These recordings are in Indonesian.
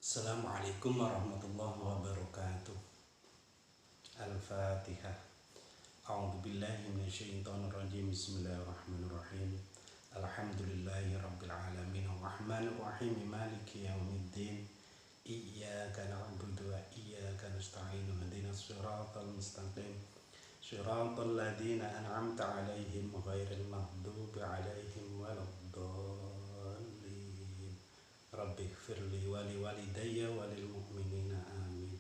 Assalamualaikum warahmatullahi wabarakatuh. Al-Fatihah. A'udzubillahi minasyaitonirrajim. Bismillahirrahmanirrahim. Alhamdulillahi rabbil alamin. Arrahmanirrahim. Maliki yaumiddin. Iyyaka na'budu wa iyyaka nasta'in. Ihdinas siratal mustaqim. Siratal ladzina an'amta 'alaihim ghairil maghdubi 'alaihim waladdallin. Rabbighfirli wa liwalidayya wa lil mu'minina amin.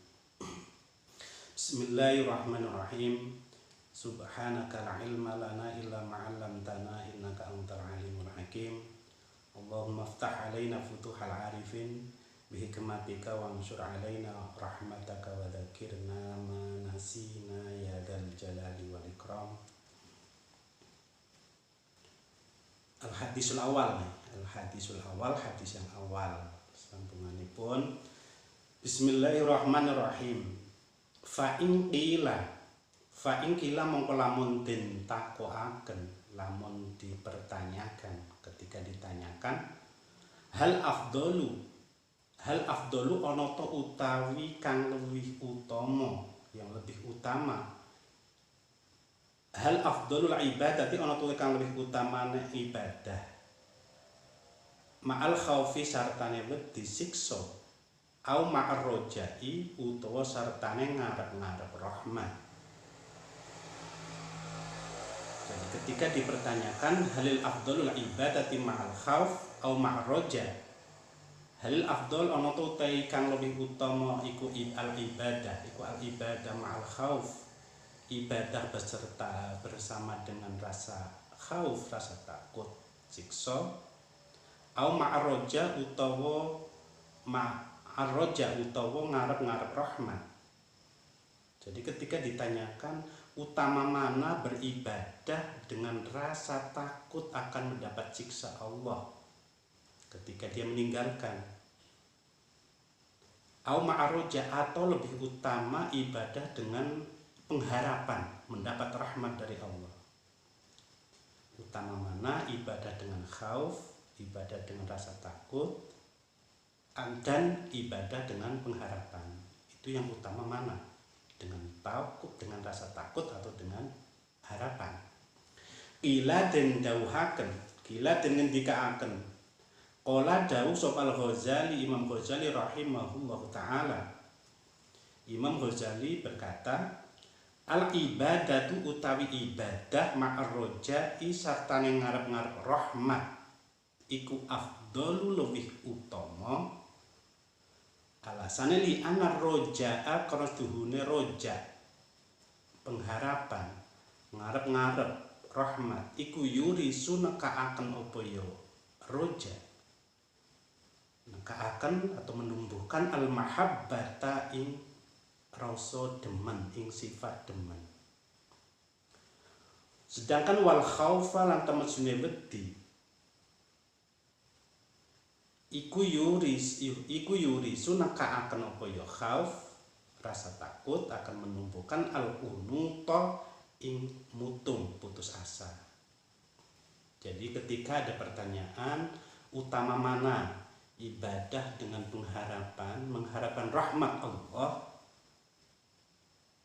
Bismillahirrahmanirrahim. Subhanaka la ilma lana illa ma 'allamtana innaka antal alimul hakim. Allahumma iftah 'alaina futuhal 'arifin bihikmatika wa ansur 'alaina rahmataka wa dzakirna ma nasina ya dzal jalali wal ikram. Al-hadisul awal nih. Al-hadisul awal, hadis yang awal. Sambunganipun Bismillahirrahmanirrahim. Fa in qila mongko lamun den takokaken, lamun dipertanyakan, ketika ditanyakan hal afdolu ana ta utawi kang luwih utama, yang lebih utama. Hal afdolul ibadati ana tuwe kang luwih utamane ibadah. Ma'al khaufi sartane wedi siksa. Au ma'ar rojai utawa sartane ngarep-ngarep rahmat. Jadi ketika dipertanyakan halil afdolul ibadati ma'al khauf au ma'ar roja. Halil afdol ana tuwe kang luwih utama iku al ibadah ma'al khauf. Ibadah bersama dengan rasa khauf, rasa takut siksa. Au ma'arroja utawa ngarep-ngarep rahmat. Jadi ketika ditanyakan utama mana beribadah dengan rasa takut akan mendapat siksa Allah ketika dia meninggalkan. Au ma'arroja atau lebih utama ibadah dengan pengharapan mendapat rahmat dari Allah. Utama mana ibadah dengan khauf, ibadah dengan rasa takut, dan ibadah dengan pengharapan. Itu yang utama mana? Dengan takut, dengan rasa takut atau dengan harapan. Ila den dawuhaken, kila den ngendikaaken. Qala dawuh sapa Al-Ghazali, Imam Ghazali rahimahullahu taala. Imam Ghazali berkata, al-ibadatu utawi ibadah ma'ar roja'i sartane ngarep-ngarep rahmat iku afdalu luwih utama. Alasane li anar roja'a karena duhune roja, pengharapan, ngarep-ngarep rahmat iku yuri sunakaaken apa ya roja, nekaaken atau menumbuhkan al-mahabbata ing rasa demen, ing sifat demen. Sedangkan wal khaufa lan temesune wedi iku yuri sunakaaken apa ya khauf, rasa takut akan menumbuhkan al unuta ing mutung, putus asa. Jadi ketika ada pertanyaan utama mana ibadah dengan mengharapkan rahmat Allah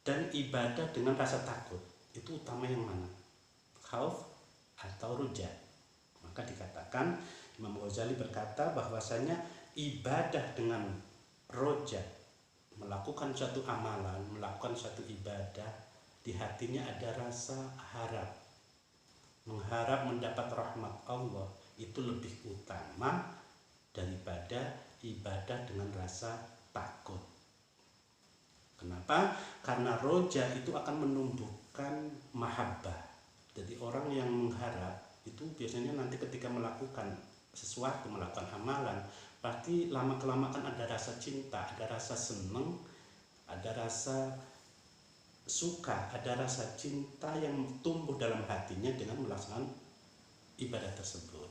dan ibadah dengan rasa takut, itu utama yang mana? Khauf atau roja? Maka dikatakan, Imam Ghazali berkata bahwasanya ibadah dengan roja, melakukan suatu amalan, melakukan suatu ibadah, di hatinya ada rasa harap, mengharap mendapat rahmat Allah, itu lebih utama daripada ibadah dengan rasa takut. Kenapa? Karena roja itu akan menumbuhkan mahabbah. Jadi orang yang mengharap itu biasanya nanti ketika melakukan sesuatu, melakukan amalan, pasti lama-kelamaan ada rasa cinta, ada rasa senang, ada rasa suka, ada rasa cinta yang tumbuh dalam hatinya dengan melaksanakan ibadah tersebut.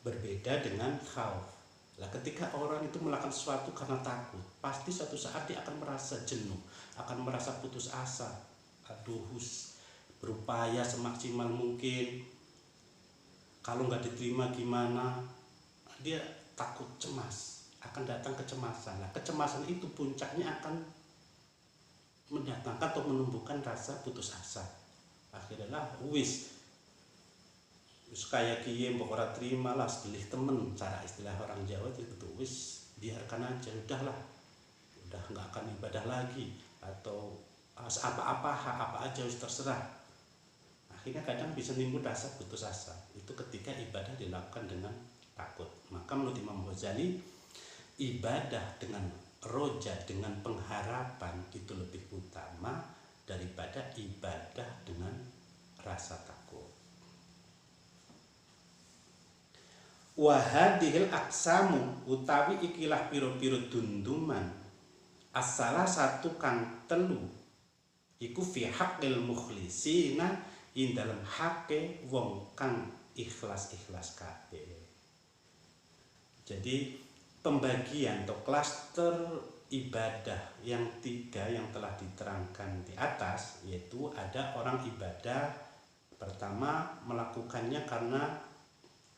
Berbeda dengan khauf. Nah, ketika orang itu melakukan sesuatu karena takut, pasti suatu saat dia akan merasa jenuh, akan merasa putus asa, berupaya semaksimal mungkin. Kalau nggak diterima gimana? Dia takut, cemas. akan datang kecemasan. Nah, kecemasan itu puncaknya akan mendatangkan atau menumbuhkan rasa putus asa. Akhirnya wis kayak kiye mbok ora terima lah, sebelih temen, cara istilah orang Jawa itu wis biarkan aja, udahlah, udah nggak akan ibadah lagi, atau apa aja wis terserah. Akhirnya kadang bisa timbul rasa putus asa itu ketika ibadah dilakukan dengan takut. Maka menurut Imam Ghazali, ibadah dengan roja, dengan pengharapan itu lebih utama daripada ibadah dengan rasa takut. Wahadihil aksamu utawi ikilah piro-piro dunduman asalah satu kang telu iku fi haqqil mukhlisina ing dalam hake wong kang ikhlas-ikhlas kabeh. Jadi pembagian atau klaster ibadah yang 3 yang telah diterangkan di atas, yaitu ada orang ibadah pertama melakukannya karena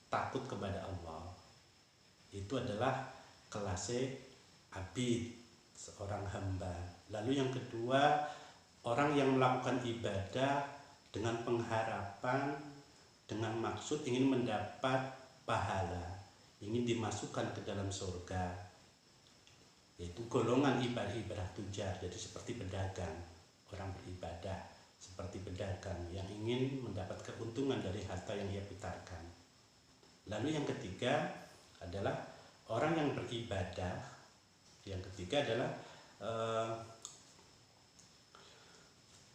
takut kepada Allah. Itu adalah kelas abid, seorang hamba. Lalu yang kedua, orang yang melakukan ibadah dengan pengharapan, dengan maksud ingin mendapat pahala, ingin dimasukkan ke dalam surga, yaitu golongan ibadah tujar. Jadi seperti pedagang, orang beribadah seperti pedagang yang ingin mendapat keuntungan dari harta yang ia putarkan. Lalu yang ketiga adalah orang yang beribadah. Yang ketiga adalah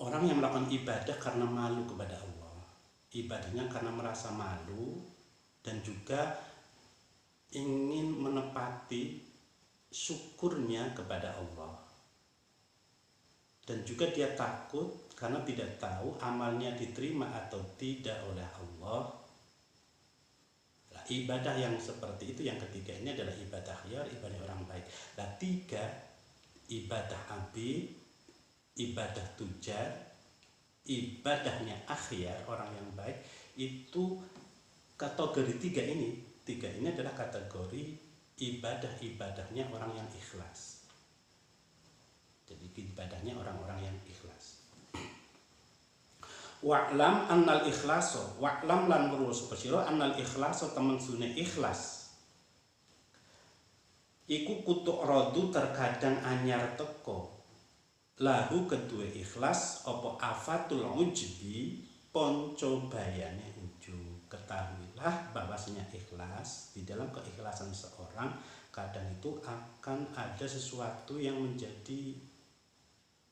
orang yang melakukan ibadah karena malu kepada Allah. Ibadahnya karena merasa malu dan juga ingin menepati syukurnya kepada Allah. Dan juga dia takut karena tidak tahu amalnya diterima atau tidak oleh Allah. Nah, ibadah yang seperti itu yang ketiga ini adalah ibadah khiyar, ibadah orang baik. Nah, 3 ibadah abid, ibadah tujar, ibadahnya akhyar, orang yang baik, itu kategori 3 ini. 3 ini adalah kategori ibadah-ibadahnya orang yang ikhlas. Jadi ibadahnya orang-orang yang ikhlas. Wa'lam annal ikhlaso, wa'lam lan merus bersiro annal ikhlaso temen sune ikhlas. Iku kutuk rodu terkadang anyar teko. Lahu kedua ikhlas opo afatul ujbi ponco bayane ujub. Ketahuilah bahwasanya ikhlas, di dalam keikhlasan seorang kadang itu akan ada sesuatu yang menjadi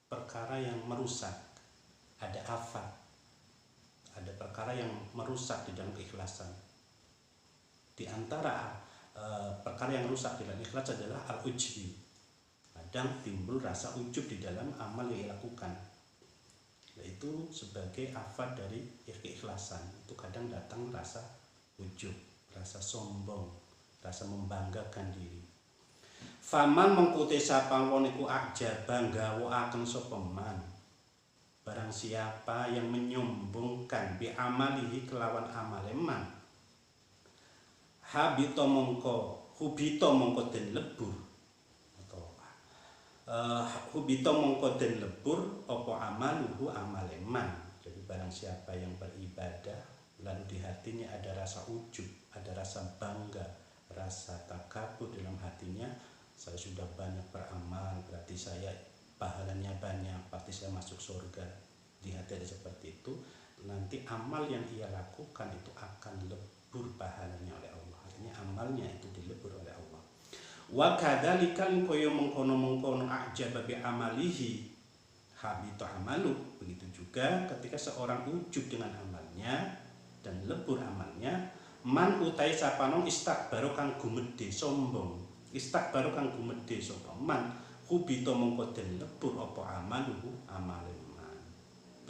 perkara yang merusak. Ada afat, ada perkara yang merusak di dalam keikhlasan. Di antara perkara yang rusak di dalam ikhlas adalah al-ujbi. Kadang timbul rasa ujub di dalam amal yang dilakukan, yaitu sebagai afat dari keikhlasan. Itu kadang datang rasa ujub, rasa sombong, rasa membanggakan diri. Faman mengkuti sapa wong iku ajaba nggawa aken sapa man. Barang siapa yang menyombongkan bi amalihi kelawan amale man, hubito mongko den lebur. Hubito mongko den lebur opo amaluhu amaleman. Jadi barang siapa yang beribadah lalu di hatinya ada rasa ujub, ada rasa bangga, rasa takabur dalam hatinya, saya sudah banyak beramal, berarti saya pahalanya banyak, pasti saya masuk surga. Di hati ada seperti itu, nanti amal yang ia lakukan itu akan lebur pahalanya oleh Allah. Artinya amalnya itu dilebur oleh Allah. Wa kadzalika koyo mengkono-mengkono ajaba bi amalihi habita amalu. Begitu juga ketika seorang ujub dengan amalnya dan lebur amalnya, man utai sapanon istakbaru kang gumedhe sombong. Istakbaru kang gumedhe sapa man hubita mongko den lebur apa amaluhu amale man.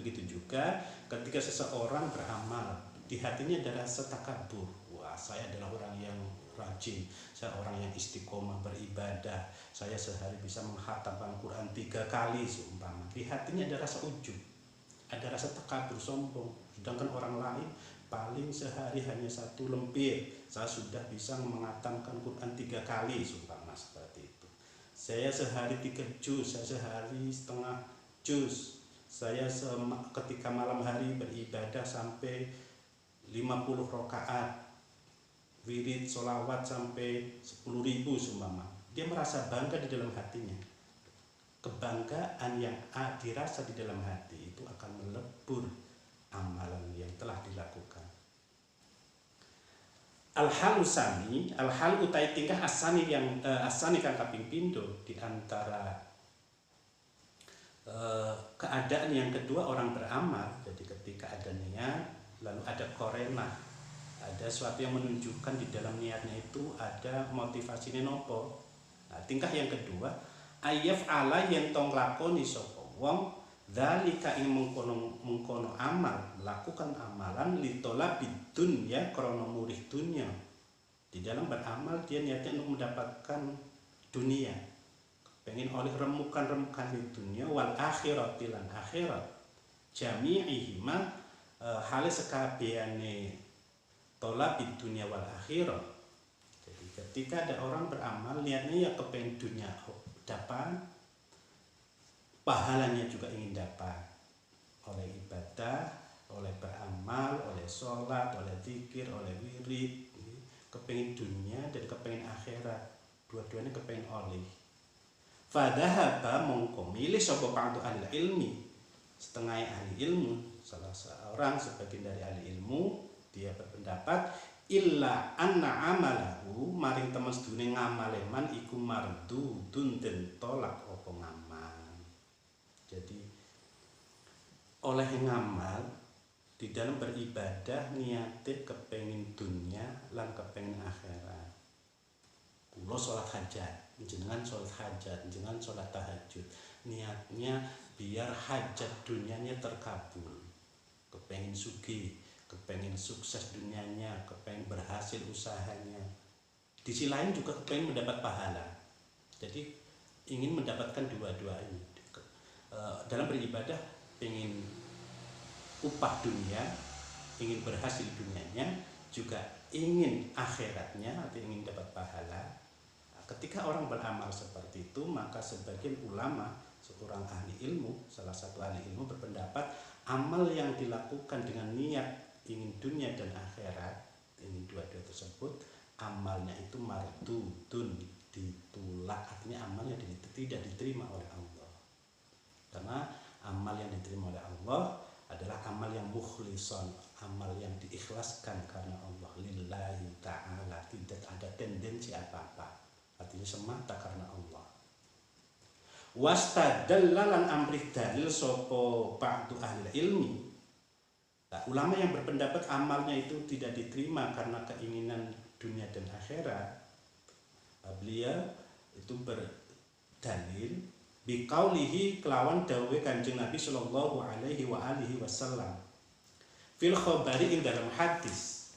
Begitu juga ketika seseorang beramal, di hatinya ada rasa takabur. Wah, saya adalah orang yang rajin, saya orang yang istiqomah beribadah, saya sehari bisa menghatam Al-Quran 3 kali seumpama. Di hatinya ada rasa ujub, ada rasa takabur, sombong. Sedangkan orang lain paling sehari hanya 1 lembar, saya sudah bisa menghatamkan Quran 3 kali seumpama. saya sehari 3 juz, saya sehari setengah juz, saya ketika malam hari beribadah sampai 50 rakaat, wirid sholawat sampai 10.000 seumpama. Dia merasa bangga di dalam hatinya. Kebanggaan yang dirasa di dalam hati itu akan melebur amalan yang telah dilakukan. Al-hal usani, al-hal utai tingkah asani yang asani kang kaping pindo di antara keadaan yang kedua orang beramal. Jadi ketika ada niat, lalu ada korena, ada sesuatu yang menunjukkan di dalam niatnya itu ada motivasinya nopo. Nah, tingkah yang kedua, ayaf ala yang tong lakoni sapa wong dzalika ing mengkono amal, melakukan amalan litolabid dunya krana murih dunya. Di dalam beramal dia niatnya untuk mendapatkan dunia, pengen oleh remukan-remukan di dunia, wal akhirat lan akhirat jami'ihima hale sekabehane tolabid dunya wal akhirat. Jadi ketika ada orang beramal niatnya ya kepengen dunia dapat, pahalanya juga ingin dapat oleh ibadah, oleh beramal, oleh sholat, oleh zikir, oleh wirid, kepengen dunia dan kepengen akhirat, dua-duanya kepengen oleh. Fadhahaba mongko milih sapa ba'du ahli ilmi, setengah ahli ilmu, salah seorang sebagian dari ahli ilmu, dia berpendapat illa anna amalahu maring temen sedune ngamaleman iku mardudun den tolak apa ngamal. Jadi oleh ngamal di dalam beribadah niate kepengin dunia lan kepengin akhirat. Kulo sholat hajat, jenengan sholat hajat, jenengan sholat tahajud, niatnya biar hajat dunianya terkabul, kepengin sugih, kepengin sukses dunianya, kepengin berhasil usahanya. Di sisi lain juga kepengin mendapat pahala. Jadi ingin mendapatkan dua-duanya. Dalam beribadah ingin upah dunia, ingin berhasil dunianya, juga ingin akhiratnya atau ingin dapat pahala. Ketika orang beramal seperti itu, maka sebagian ulama, seorang ahli ilmu, salah satu ahli ilmu berpendapat amal yang dilakukan dengan niat ingin dunia dan akhirat, ingin dua-dua tersebut, amalnya itu mardudun, ditolak, artinya amalnya tidak diterima oleh Allah. Karena amal yang diterima oleh Allah adalah amal yang mukhlison, amal yang diikhlaskan karena Allah, lillahi ta'ala, tidak ada tendensi apa-apa, artinya semata karena Allah. Wastadallalan amrih dalil sopo ba'du ahli ilmi. Nah, ulama yang berpendapat amalnya itu tidak diterima karena keinginan dunia dan akhirat, beliau itu berdalil biqaulihi kelawan dawuhe Kanjeng Nabi sallallahu alaihi wa alihi wasallam fil khabari ing dalam hadis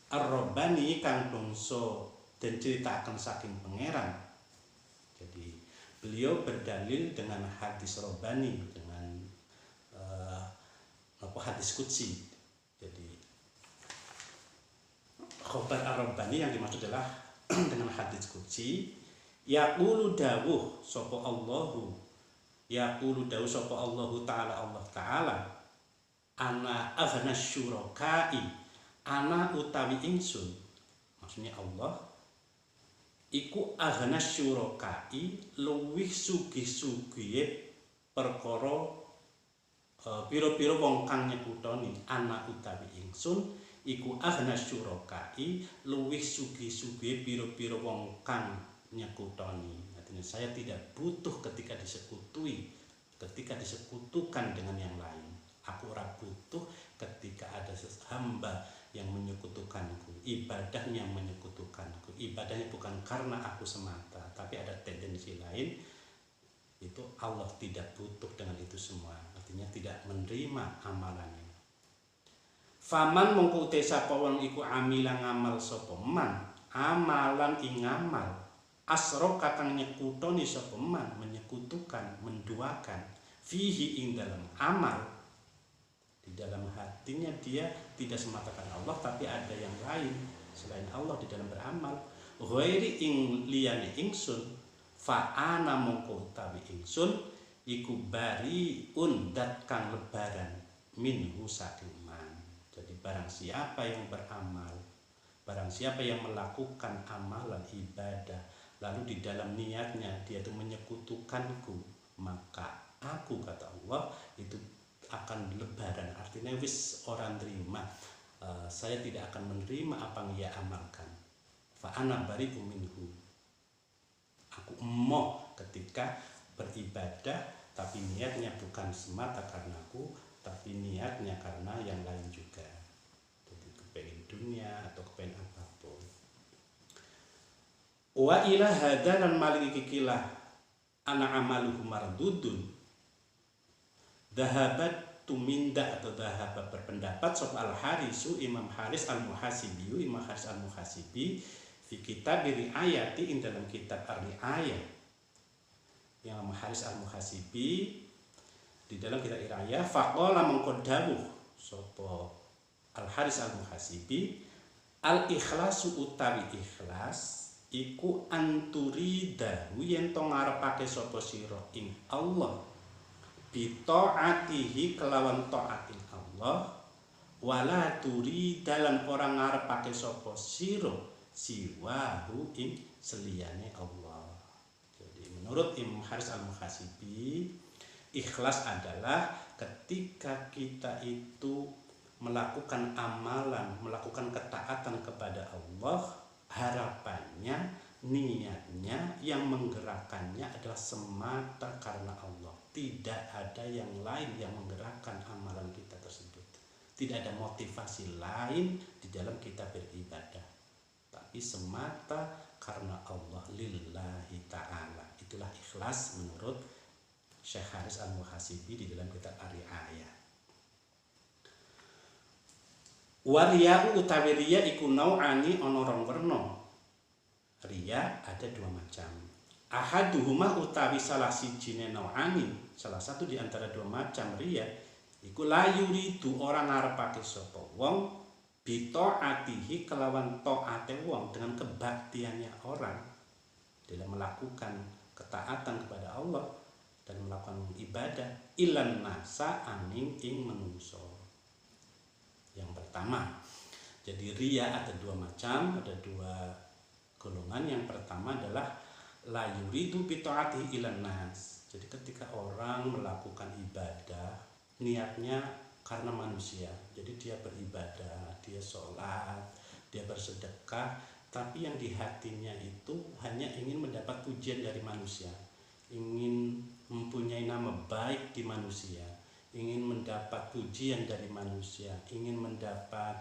ar-rabbani kang bangsa dan ceritakan saking pangeran. Jadi beliau berdalil dengan hadis rabbani, dengan hadis qudsi. Jadi khabar ar-rabbani yang dimaksud adalah dengan hadis qudsi. Yaqulu dawuh sapa Allahu, yaqulu dawuh sapa Allahu taala, Allah taala, ana aghna syurakai, ana utawi ingsun, maksudnya Allah iku aghna syurakai, luwih sugih-sugihe perkara pira-pira wong kang nyekutoni. Ana utawi ingsun iku aghna syurakai, luwih sugih-sugihe pira-pira wong kang nyekutoni. Artinya saya tidak butuh ketika disekutukan dengan yang lain. Aku ora butuh ketika ada hamba yang menyekutukanku, ibadahnya menyekutukanku. Ibadahnya bukan karena aku semata, tapi ada tendensi lain. Itu Allah tidak butuh dengan itu semua. Artinya tidak menerima amalannya. Faman mongko te sapa wong iku amila ngamal sapa man, amalan ing ngamal asro kakang nyekutoni sapa man, menyekutukan, menduakan, fihi ing dalam amal, di dalam hatinya dia tidak semata karena Allah, tapi ada yang lain selain Allah di dalam beramal. Ghairi ing liyane ingsun, fa ana mongko utawi ingsun iku bariun dat kang lebaran minhu saking man. Jadi barang siapa yang beramal, barang siapa yang melakukan amalan ibadah lalu di dalam niatnya dia itu menyekutukanku, maka aku, kata Allah, itu akan lebaran. Artinya wis orang terima, saya tidak akan menerima apa yang ia amalkan. Fa ana bari'um minhu, aku emoh ketika beribadah tapi niatnya bukan semata karena aku, tapi niatnya karena yang lain juga. Jadi kepengen dunia atau kepengen apapun. Wa ila hadza lan maling kikilah ana amaluhu mardudun. Dhahabat tuminda atau dhahabat berpendapat sop al-Harisu Imam Haris al-Muhasibi, Imam Haris al-Muhasibi fi kitab riayati ing dalam kitab ar-riayah. Yang Imam Haris al-Muhasibi di dalam kitab riayah faqala mengkodawuh sapa al-Haris al-Muhasibi al-ikhlasu utawi ikhlas iku anturidahu yen to ngarepake sapa sira ing Allah bi taatihi kelawan taatin Allah wala turi dalam orang ngarepake sapa sira siwahu ing seliyane Allah. Jadi menurut Imam Haris al-Muhasibi, ikhlas adalah ketika kita itu melakukan amalan, melakukan ketaatan kepada Allah, harapannya, niatnya yang menggerakkannya adalah semata karena Allah. Tidak ada yang lain yang menggerakkan amalan kita tersebut. Tidak ada motivasi lain di dalam kita beribadah, tapi semata karena Allah, lillahi ta'ala. Itulah ikhlas menurut Syekh Haris al-Muhasibi di dalam kitab Ar-Riayah. Wariya utawi riya iku nau'ani ana rong werna. Riya ada dua macam. Ahaduhuma utawi salah sijine nau'ani, salah satu di antara dua macam riya iku la yuridu orang ngarepake sapa wong bi taatihi kelawan taate wong, dengan kebaktiannya orang dalam melakukan ketaatan kepada Allah dan melakukan ibadah ilan nasa aning ing menungso. Yang pertama, jadi riya ada dua macam, ada dua golongan. Yang pertama adalah la yuridu bi taatihi ilan nas. Jadi ketika orang melakukan ibadah, niatnya karena manusia. Jadi dia beribadah, dia sholat, dia bersedekah, tapi yang di hatinya itu hanya ingin mendapat pujian dari manusia, ingin mempunyai nama baik di manusia, ingin mendapat pujian dari manusia, ingin mendapat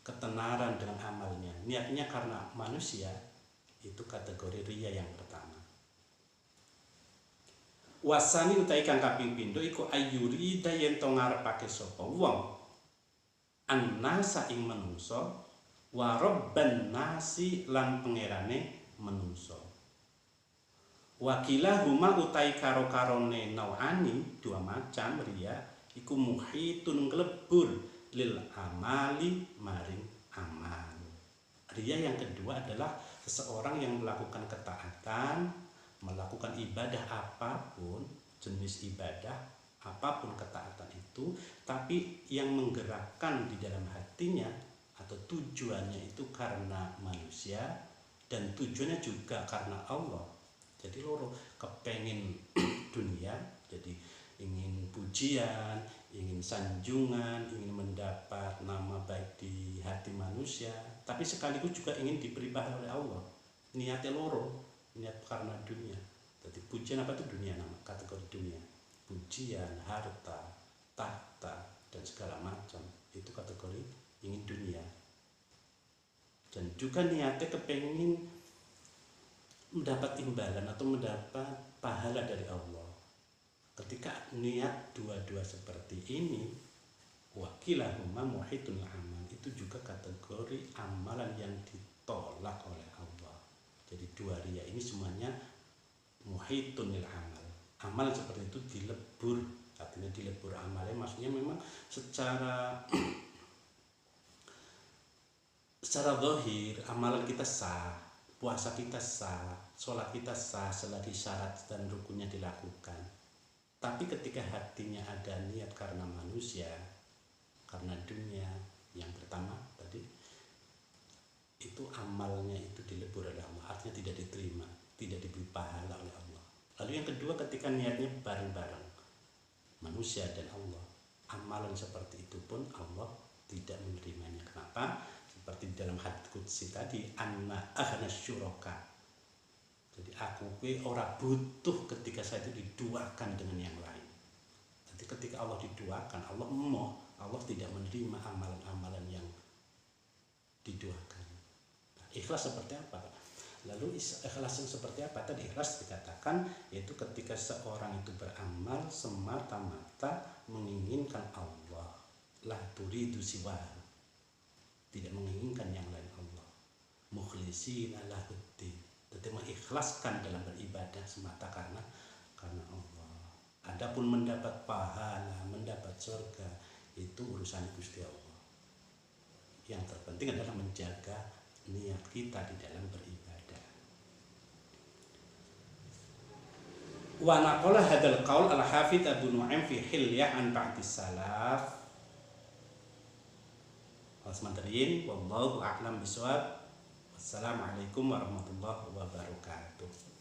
ketenaran dengan amalnya. Niatnya karena manusia, itu kategori riya yang pertama. Wasani utai kang kaping pindho iku ayuri yen to ngarepake sapa wong annasa ing manungsa wa rabban nasi lan pangerane manungsa. Wakilah huma utai karo-karone nau'ani dua macam riya iku muhitun nglebur lil amali maring amal. Riya yang kedua adalah seseorang yang melakukan ketaatan, melakukan ibadah apapun, jenis ibadah apapun ketaatan itu, tapi yang menggerakkan di dalam hatinya atau tujuannya itu karena manusia dan tujuannya juga karena Allah. Jadi loro, kepengin dunia, jadi ingin pujian, ingin sanjungan, ingin mendapat nama baik di hati manusia, tapi sekaligus juga ingin diberi pahala oleh Allah. Niatnya loro, niat karena dunia. Jadi pujian apa itu dunia, nama kategori dunia. Pujian, harta, tahta dan segala macam itu kategori ingin dunia. Dan juga niatnya kepengin mendapat imbalan atau mendapat pahala dari Allah. Ketika niat dua-dua seperti ini, wakilahuma muhitun amal, itu juga kategori amalan yang ditolak oleh Allah. Jadi dua riya ini semuanya muhitun amal. Amal seperti itu dilebur, artinya dilebur amalnya, maksudnya memang secara zahir amalan kita sah, puasa kita sah, sholat kita sah selagi syarat dan rukunnya dilakukan. Tapi ketika hatinya ada niat karena manusia, karena dunia, yang pertama tadi, itu amalnya itu dilebur oleh Allah, artinya tidak diterima, tidak diberi pahala oleh Allah. Lalu yang kedua, ketika niatnya bareng-bareng, manusia dan Allah, amalan seperti itu pun Allah tidak menerimanya. Kenapa? Seperti dalam hadits qudsi tadi, anna aghna syuraka. Jadi aku ora butuh ketika saya itu diduakan dengan yang lain. Jadi ketika Allah diduakan, Allah emoh, Allah tidak menerima amalan-amalan yang diduakan. Nah, ikhlas seperti apa? Lalu ikhlas yang seperti apa? Tadi ikhlas dikatakan yaitu ketika seorang itu beramal semata-mata menginginkan Allah, la turidu siwahu, tidak menginginkan yang lain Allah, mukhlishina lahuddin, jadi mengikhlaskan dalam beribadah semata karena Allah. Adapun mendapat pahala, mendapat surga, itu urusan Gusti Allah. Yang terpenting adalah menjaga niat kita di dalam beribadah. Wa naqala hadzal qaul al-Hafidz Abu Nu'aim fi Hilyah an ba'dis salaf. Wallahu a'lam bishawab. Wassalamualaikum warahmatullahi wabarakatuh.